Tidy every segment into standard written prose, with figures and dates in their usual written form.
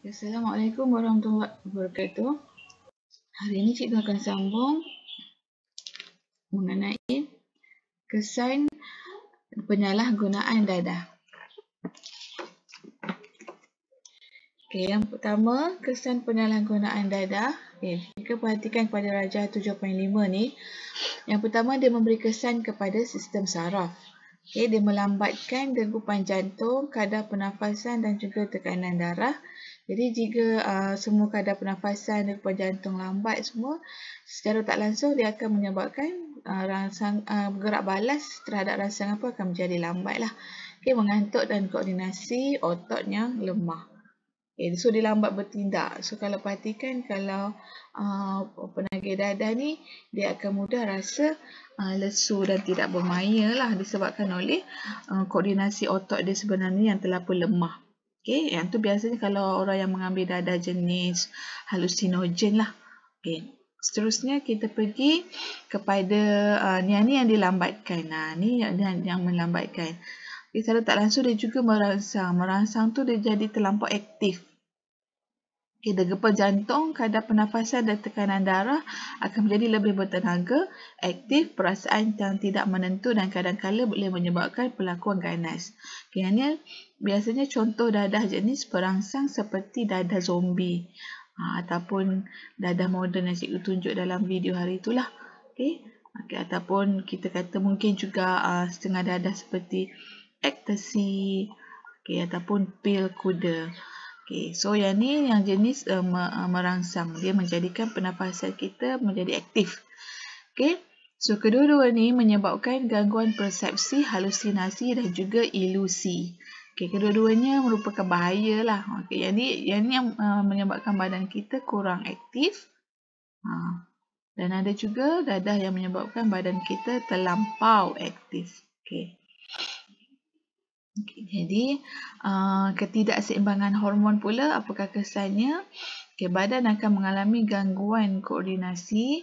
Assalamualaikum warahmatullahi wabarakatuh. Hari ini cikgu akan sambung mengenai kesan penyalahgunaan dadah. Yang pertama, kesan penyalahgunaan dadah. Jika perhatikan pada rajah 7.5 ni, yang pertama dia memberi kesan kepada sistem saraf. Dia melambatkan degupan jantung, kadar pernafasan dan juga tekanan darah. Jadi jika semua kadar pernafasan, degupan jantung lambat semua, secara tak langsung dia akan menyebabkan gerak balas terhadap rangsang apa akan menjadi lambat lah. Mengantuk dan koordinasi otot yang lemah. So dia lambat bertindak. So kalau perhatikan, kalau penagih dadah ni, dia akan mudah rasa lesu dan tidak bermaya lah, disebabkan oleh koordinasi otot dia sebenarnya yang terlalu lemah. Yang tu biasanya kalau orang yang mengambil dadah jenis halusinogen lah. Seterusnya kita pergi kepada ni yang dilambatkan. Ni yang melambatkan. Secara tak langsung dia juga merangsang. Merangsang tu dia jadi terlampau aktif. Degupan jantung, kadar pernafasan dan tekanan darah akan menjadi lebih bertenaga, aktif, perasaan yang tidak menentu dan kadang-kala boleh menyebabkan perlakuan ganas. Ini biasanya contoh dadah jenis perangsang seperti dadah zombie ataupun dadah moden yang cikgu tunjuk dalam video hari itulah. Ataupun kita kata mungkin juga setengah dadah seperti ecstasy ataupun pil kuda. So yang ni yang jenis merangsang, dia menjadikan pernafasan kita menjadi aktif. So kedua-dua ni menyebabkan gangguan persepsi, halusinasi dan juga ilusi. Kedua-duanya merupakan bahaya lah. Yang ni yang menyebabkan badan kita kurang aktif. Dan ada juga dadah yang menyebabkan badan kita terlampau aktif. Jadi ketidakseimbangan hormon pula, apakah kesannya? Badan akan mengalami gangguan koordinasi.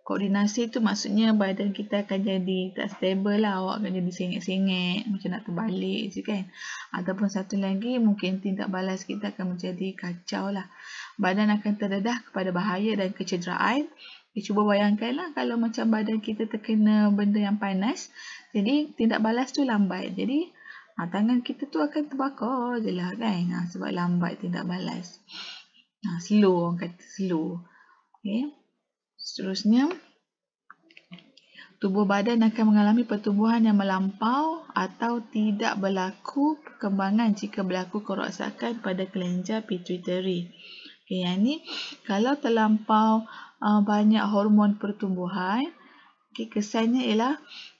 Koordinasi tu maksudnya badan kita akan jadi tak stable lah. Awak akan jadi sengit-sengit, macam nak terbalik je kan. Ataupun satu lagi, mungkin tindak balas kita akan menjadi kacau lah. Badan akan terdedah kepada bahaya dan kecederaan. Cuba bayangkanlah kalau macam badan kita terkena benda yang panas, jadi tindak balas tu lambat. Jadi tangan kita tu akan terbakar je lah kan, sebab lambat tindak balas. Slow, orang kata slow. Seterusnya, tubuh badan akan mengalami pertumbuhan yang melampau atau tidak berlaku perkembangan jika berlaku kerosakan pada kelenjar pituitari. Yang ni, kalau terlampau banyak hormon pertumbuhan, kesannya ialah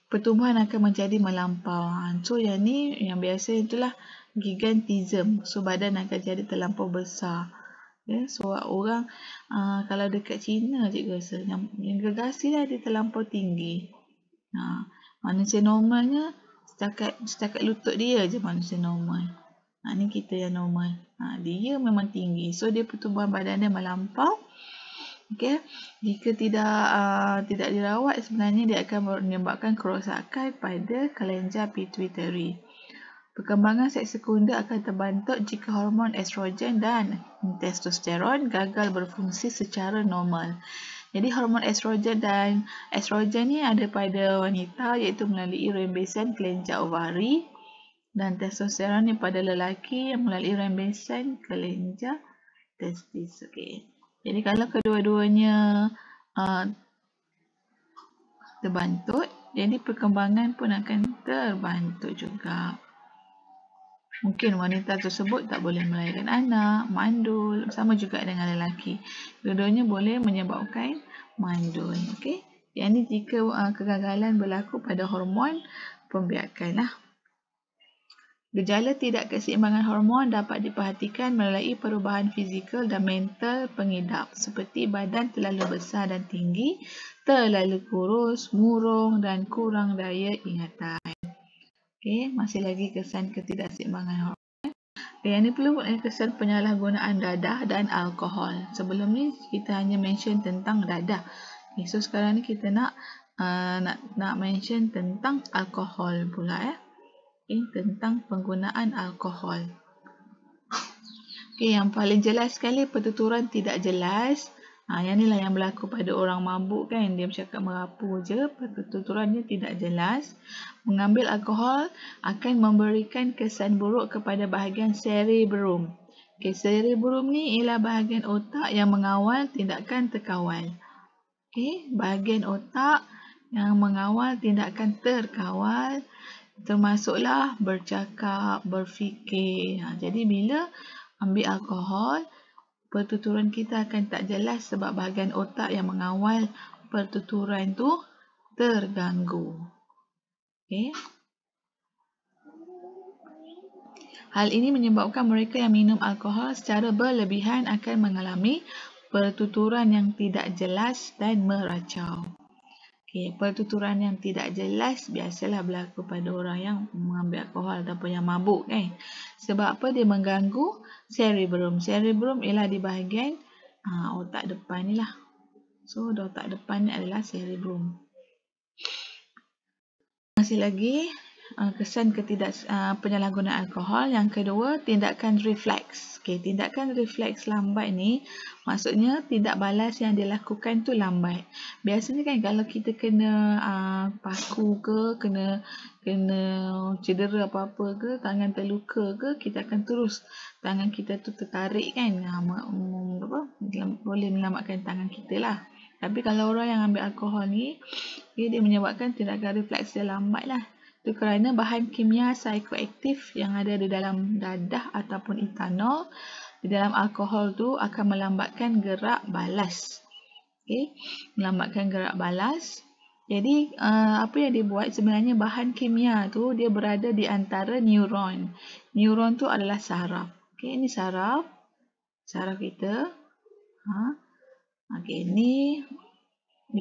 pertumbuhan akan menjadi melampau. So yang ni yang biasa itulah gigantism. So badan akan jadi terlampau besar. So orang kalau dekat China cikgu rasa yang gergasi lah dia terlampau tinggi. Manusia normalnya setakat lutut dia je manusia normal. Ni kita yang normal. Dia memang tinggi. So dia pertumbuhan badan dia melampau. Jika tidak dirawat, sebenarnya dia akan menyebabkan kerosakan pada kelenjar pituitari. Perkembangan seks sekunder akan terbantuk jika hormon estrogen dan testosteron gagal berfungsi secara normal. Jadi hormon estrogen ni ada pada wanita iaitu melalui rembesan kelenjar ovari, dan testosteron ni pada lelaki yang melalui rembesan kelenjar testis. Jadi kalau kedua-duanya terbantut, jadi perkembangan pun akan terbantuk juga. Mungkin wanita tersebut tak boleh melahirkan anak, mandul, sama juga dengan lelaki. Kedua-duanya boleh menyebabkan mandul. Yang ni jika kegagalan berlaku pada hormon pembiakan lah. Gejala tidak keseimbangan hormon dapat diperhatikan melalui perubahan fizikal dan mental pengidap seperti badan terlalu besar dan tinggi, terlalu kurus, murung dan kurang daya ingatan. Masih lagi kesan ketidakseimbangan hormon. Yang ini perlu kesan penyalahgunaan dadah dan alkohol. Sebelum ni kita hanya mention tentang dadah. So sekarang ni kita nak mention tentang alkohol pula tentang penggunaan alkohol. Okey, yang paling jelas sekali pertuturan tidak jelas. Yang inilah yang berlaku pada orang mabuk kan. Dia bercakap merapu je, pertuturannya tidak jelas. Mengambil alkohol akan memberikan kesan buruk kepada bahagian cerebrum. Okey, cerebrum ni ialah bahagian otak yang mengawal tindakan terkawal. Okey, bahagian otak yang mengawal tindakan terkawal termasuklah bercakap, berfikir. Jadi bila ambil alkohol, pertuturan kita akan tak jelas sebab bahagian otak yang mengawal pertuturan tu terganggu. Okay. Hal ini menyebabkan mereka yang minum alkohol secara berlebihan akan mengalami pertuturan yang tidak jelas dan meracau. Okay, pertuturan yang tidak jelas biasalah berlaku pada orang yang mengambil alkohol ataupun yang mabuk kan. Sebab apa? Dia mengganggu cerebrum. Cerebrum ialah di bahagian otak depan ni lah. So, otak depan ni adalah cerebrum. Masih lagi kesan penyalahgunaan alkohol. Yang kedua, tindakan refleks. Okay, tindakan refleks lambat ni maksudnya tindak balas yang dilakukan tu lambat. Biasanya kan kalau kita kena paku ke, kena cedera apa-apa ke, tangan terluka ke, kita akan terus tangan kita tu tertarik kan, boleh menyelamatkan tangan kita lah. Tapi kalau orang yang ambil alkohol ni, dia menyebabkan tindakan refleks dia lambat lah. Itu kerana bahan kimia psikoaktif yang ada di dalam dadah ataupun etanol di dalam alkohol tu akan melambatkan gerak balas. Okay. Melambatkan gerak balas. Jadi apa yang dibuat sebenarnya bahan kimia tu dia berada di antara neuron. Neuron tu adalah saraf. Okay, ini saraf. Saraf kita. Okay, ini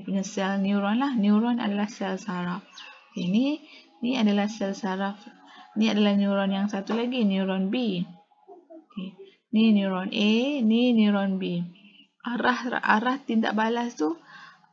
punya sel neuron lah. Neuron adalah sel saraf. Okay, ini adalah sel saraf. Ini adalah neuron yang satu lagi, neuron B. Okay. Ini neuron A, ini neuron B. Arah tindak balas tu,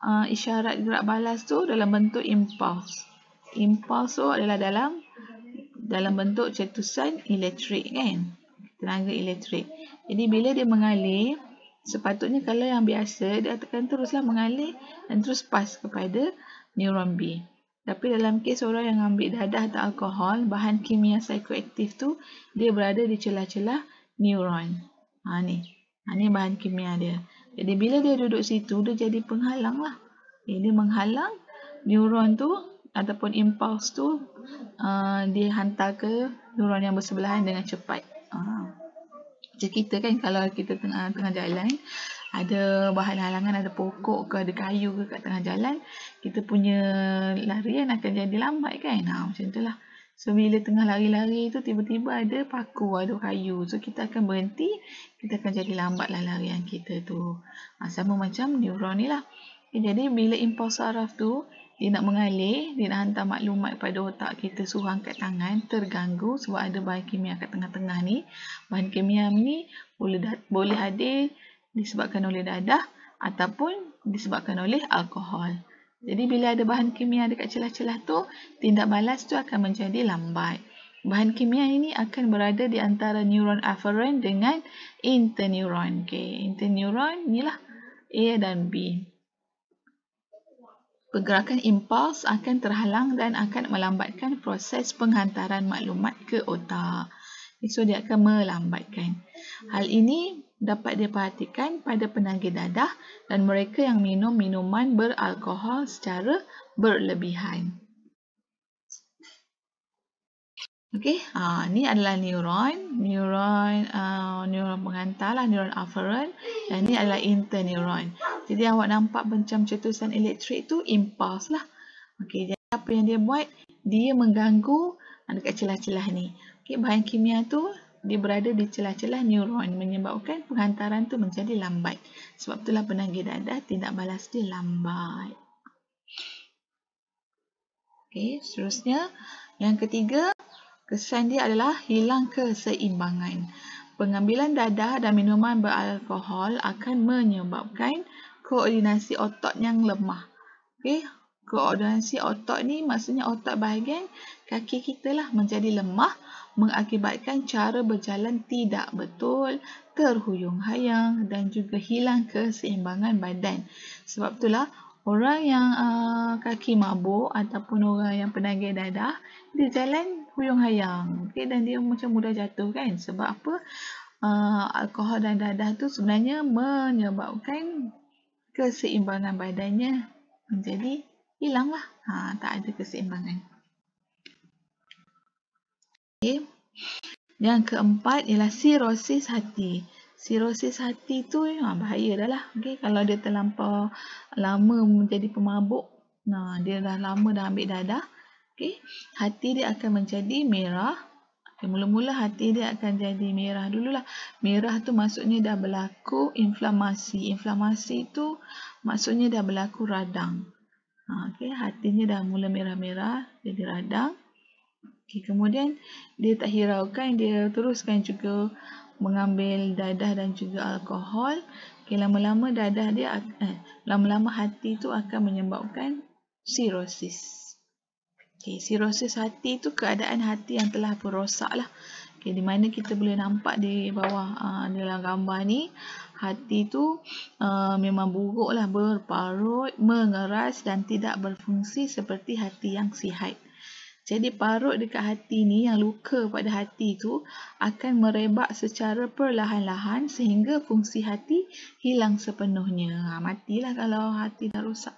isyarat gerak balas tu dalam bentuk impuls. Impuls tu adalah dalam bentuk cetusan elektrik kan. Tenaga elektrik. Jadi bila dia mengalir, sepatutnya kalau yang biasa, dia akan teruslah mengalir dan terus pas kepada neuron B. Tapi dalam kes orang yang ambil dadah atau alkohol, bahan kimia psikoaktif tu, dia berada di celah-celah neuron. Ni bahan kimia dia. Jadi bila dia duduk situ, dia jadi penghalang lah. Dia menghalang neuron tu ataupun impuls tu dia hantar ke neuron yang bersebelahan dengan cepat. Macam kita kan, kalau kita tengah jalan, ada bahan halangan, ada pokok ke, ada kayu ke kat tengah jalan, kita punya larian akan jadi lambat kan. Macam tu lah. So, bila tengah lari-lari tu, tiba-tiba ada paku, ada kayu. So, kita akan berhenti, kita akan jadi lambat lah larian kita tu. Sama macam neuron ni lah. Jadi, bila impuls saraf tu, dia nak mengalir, dia nak hantar maklumat pada otak kita suruh angkat tangan, terganggu sebab ada bahan kimia kat tengah-tengah ni. Bahan kimia ni boleh hadir disebabkan oleh dadah ataupun disebabkan oleh alkohol. Jadi bila ada bahan kimia dekat celah-celah tu, tindak balas tu akan menjadi lambat. Bahan kimia ini akan berada di antara neuron afferent dengan interneuron. Okay, interneuron inilah A dan B. Pergerakan impuls akan terhalang dan akan melambatkan proses penghantaran maklumat ke otak. So, dia akan melambatkan. Hal ini dapat diperhatikan pada penagih dadah dan mereka yang minum minuman beralkohol secara berlebihan. Okey, ni adalah neuron penghantar lah, neuron afferent, dan ni adalah interneuron. Jadi awak nampak macam cetusan elektrik tu impuls lah. Okey, jadi apa yang dia buat? Dia mengganggu dekat celah-celah ni. Okey, bahan kimia tu dia berada di celah-celah neuron menyebabkan penghantaran tu menjadi lambat. Sebab itulah penagih dadah tindak balas dia lambat. Okey, seterusnya yang ketiga, kesan dia adalah hilang keseimbangan. Pengambilan dadah dan minuman beralkohol akan menyebabkan koordinasi otot yang lemah. Okey, koordinasi otot ni maksudnya otot bahagian kaki kita lah menjadi lemah mengakibatkan cara berjalan tidak betul, terhuyung-hayang dan juga hilang keseimbangan badan. Sebab itulah orang yang kaki mabuk ataupun orang yang penagih dadah, dia jalan huyung-hayang, okay? Dan dia macam mudah jatuh kan. Sebab apa? Alkohol dan dadah tu sebenarnya menyebabkan keseimbangan badannya menjadi hilanglah. Tak ada keseimbangan. Okay. Yang keempat ialah sirosis hati. Sirosis hati tu bahaya dah lah. Okay. Kalau dia terlampau lama menjadi pemabuk, dia dah lama dah ambil dadah, okay, hati dia akan menjadi merah. Okay, mula-mula hati dia akan jadi merah dululah. Merah tu maksudnya dah berlaku inflamasi. Inflamasi tu maksudnya dah berlaku radang. Okay, hatinya dah mula merah-merah, jadi radang. Okay, kemudian dia tak hiraukan, dia teruskan juga mengambil dadah dan juga alkohol. Okay, lama-lama dadah dia lama-lama hati tu akan menyebabkan sirosis. Okay, sirosis hati tu keadaan hati yang telah berosak lah. Okay, di mana kita boleh nampak di bawah dalam gambar ni, hati tu memang buruk lah, berparut, mengeras dan tidak berfungsi seperti hati yang sihat. Jadi parut dekat hati ni, yang luka pada hati tu akan merebak secara perlahan-lahan sehingga fungsi hati hilang sepenuhnya. Matilah kalau hati dah rosak.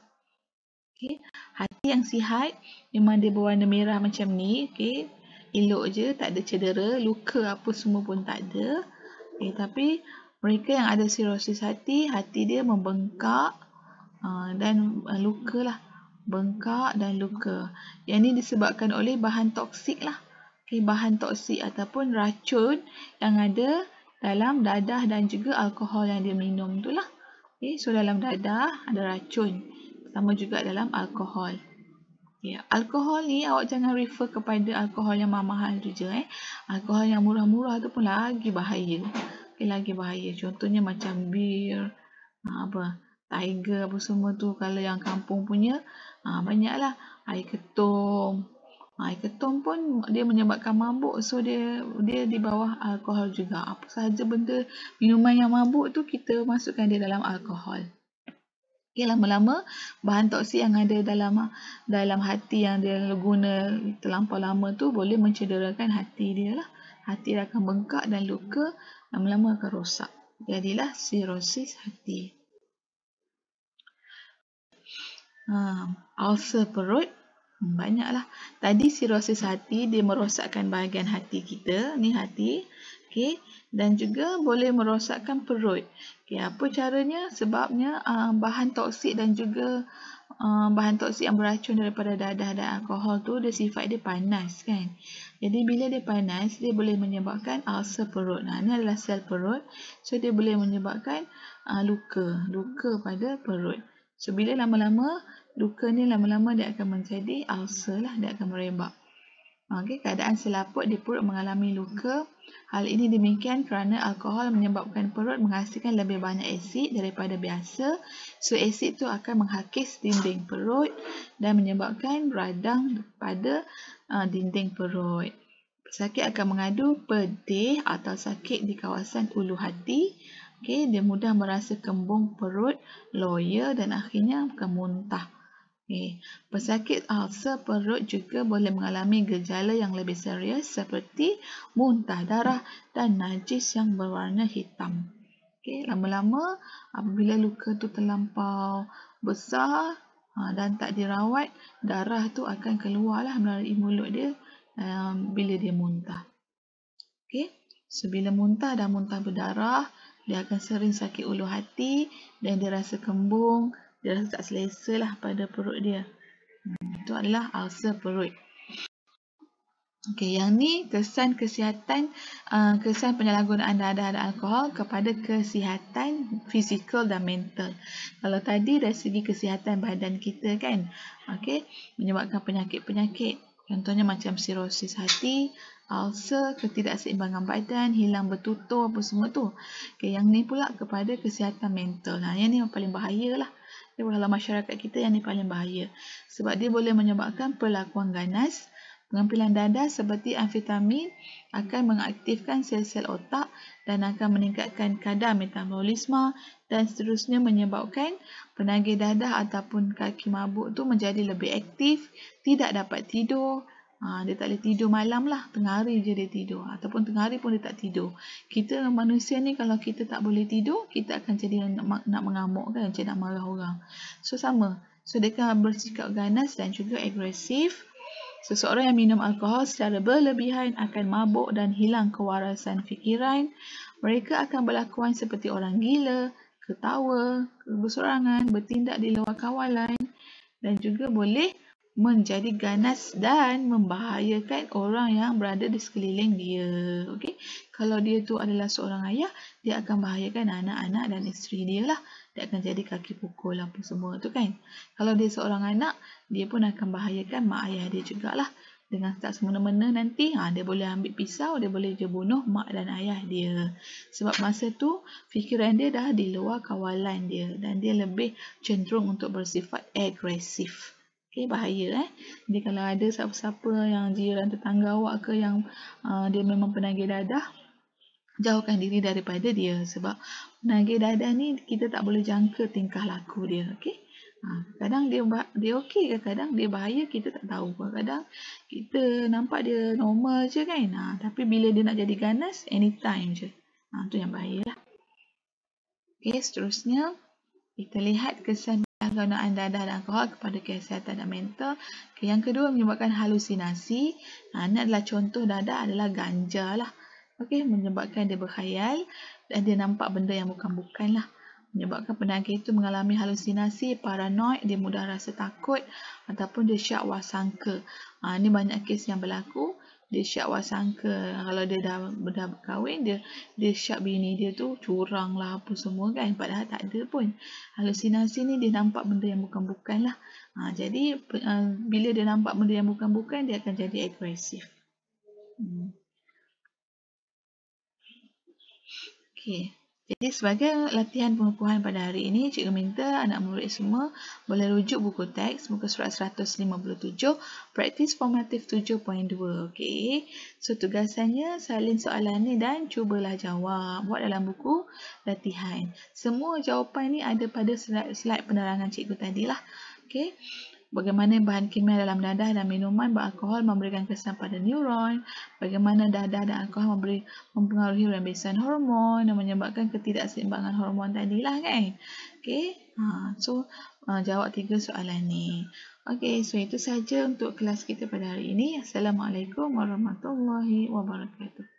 Okay. Hati yang sihat memang dia berwarna merah macam ni. Okay. Elok je, tak ada cedera, luka apa semua pun tak ada. Okay. Tapi mereka yang ada sirosis hati, hati dia membengkak dan luka lah. Bengkak dan luka. Yang ini disebabkan oleh bahan toksik lah. Okay, bahan toksik ataupun racun yang ada dalam dadah dan juga alkohol yang dia minum tu lah. Okay, so dalam dadah ada racun. Sama juga dalam alkohol. Okay, alkohol ni awak jangan refer kepada alkohol yang mahal tu je. Alkohol yang murah-murah tu pun lagi bahaya. Okay, lagi bahaya. Contohnya macam bir, Tiger apa semua tu. Kalau yang kampung punya, banyaklah air ketum. Air ketum pun dia menyebabkan mabuk. So dia di bawah alkohol juga. Apa sahaja benda minuman yang mabuk tu kita masukkan dia dalam alkohol. Okay, lama-lama bahan toksik yang ada dalam hati yang dia guna terlampau lama tu boleh mencederakan hati dia lah. Hati dia akan bengkak dan luka, lama-lama akan rosak. Jadilah sirosis hati. Ulcer perut, banyaklah. Tadi sirosis hati dia merosakkan bahagian hati kita, ni hati, okay, dan juga boleh merosakkan perut. Okay, apa caranya? Sebabnya bahan toksik dan juga bahan toksik yang beracun daripada dadah dan alkohol tu, dia sifat dia panas kan. Jadi bila dia panas, dia boleh menyebabkan ulcer perut. Ni adalah sel perut, so dia boleh menyebabkan luka pada perut. So, bila lama-lama, luka ni lama-lama dia akan menjadi ulcer lah, dia akan merebak. Okay, keadaan selaput di perut mengalami luka. Hal ini demikian kerana alkohol menyebabkan perut menghasilkan lebih banyak asid daripada biasa. So, asid tu akan menghakis dinding perut dan menyebabkan radang pada dinding perut. Pesakit akan mengadu pedih atau sakit di kawasan ulu hati. Okay, dia mudah merasa kembung perut, loya dan akhirnya akan muntah. Okay. Pesakit ulcer perut juga boleh mengalami gejala yang lebih serius seperti muntah darah dan najis yang berwarna hitam. Okay. Lama-lama apabila luka tu terlampau besar dan tak dirawat, darah tu akan keluarlah melalui mulut dia bila dia muntah. Okay. So, bila muntah dan muntah berdarah, dia akan sering sakit ulu hati dan dia rasa kembung, dia rasa tak selesa lah pada perut dia. Itu adalah ulcer perut. Okey, yang ni kesan kesihatan, kesan penyalahgunaan dadah dan alkohol kepada kesihatan fizikal dan mental. Kalau tadi dari segi kesihatan badan kita kan, okey, menyebabkan penyakit-penyakit. Contohnya macam sirosis hati, ulcer, ketidakseimbangan badan, hilang bertutur apa semua tu. Okay, yang ni pula kepada kesihatan mental. Yang ni yang paling bahaya lah. Kalau masyarakat kita yang ni paling bahaya. Sebab dia boleh menyebabkan perlakuan ganas, Pengampilan dadah seperti amfetamin akan mengaktifkan sel-sel otak dan akan meningkatkan kadar metabolisme dan seterusnya menyebabkan penagih dadah ataupun kaki mabuk tu menjadi lebih aktif, tidak dapat tidur. Dia tak boleh tidur malam lah, tengah hari je dia tidur ataupun tengah hari pun dia tak tidur. Kita manusia ni kalau kita tak boleh tidur, kita akan jadi nak mengamuk kan, macam nak marah orang. So sama. So dia akan bersikap ganas dan juga agresif. Seseorang yang minum alkohol secara berlebihan akan mabuk dan hilang kewarasan fikiran. Mereka akan berlakuan seperti orang gila, ketawa, bersorangan, bertindak di luar kawalan dan juga boleh menjadi ganas dan membahayakan orang yang berada di sekeliling dia. Okey, kalau dia tu adalah seorang ayah, dia akan bahayakan anak-anak dan isteri dia lah. Dia akan jadi kaki pukul apa semua tu kan. Kalau dia seorang anak, dia pun akan bahayakan mak ayah dia jugalah. Dengan tak semena-mena nanti, dia boleh ambil pisau, dia boleh je bunuh mak dan ayah dia. Sebab masa tu, fikiran dia dah di luar kawalan dia dan dia lebih cenderung untuk bersifat agresif. Okay, bahaya Jadi kalau ada siapa-siapa yang jiran tetangga awak ke yang dia memang penagih dadah, jauhkan diri daripada dia sebab penagih dadah ni kita tak boleh jangka tingkah laku dia. Okay? Kadang dia okey, kadang dia bahaya, kita tak tahu. Kadang kita nampak dia normal je kan. Tapi bila dia nak jadi ganas, anytime je. Tu yang bahaya lah. Okay, seterusnya kita lihat kesan penggunaan dadah dan alkohol kepada kesihatan dan mental. Okay, yang kedua menyebabkan halusinasi. Ini adalah contoh dadah adalah ganja lah. Okay, menyebabkan dia berkhayal dan dia nampak benda yang bukan-bukan lah. Menyebabkan penagih itu mengalami halusinasi, paranoid, dia mudah rasa takut ataupun dia syak wasangka. Ini banyak kes yang berlaku. Dia syak wasangka kalau dia dah berkahwin, dia syak bini dia tu curang lah apa semua kan, padahal tak ada pun. Halusinasi ni dia nampak benda yang bukan-bukan lah. Jadi bila dia nampak benda yang bukan-bukan, dia akan jadi agresif. Okay. Jadi sebagai latihan pengukuhan pada hari ini, cikgu minta anak murid semua boleh rujuk buku teks muka surat 157, praktis formatif 7.2. Okey. So tugasannya salin soalan ni dan cubalah jawab. Buat dalam buku latihan. Semua jawapan ni ada pada slide penerangan cikgu tadilah. Okey. Bagaimana bahan kimia dalam dadah dan minuman beralkohol memberikan kesan pada neuron. Bagaimana dadah dan alkohol mempengaruhi rembesan hormon dan menyebabkan ketidakseimbangan hormon tadilah kan. Okay. So, jawab 3 soalan ni. Okay, so itu saja untuk kelas kita pada hari ini. Assalamualaikum warahmatullahi wabarakatuh.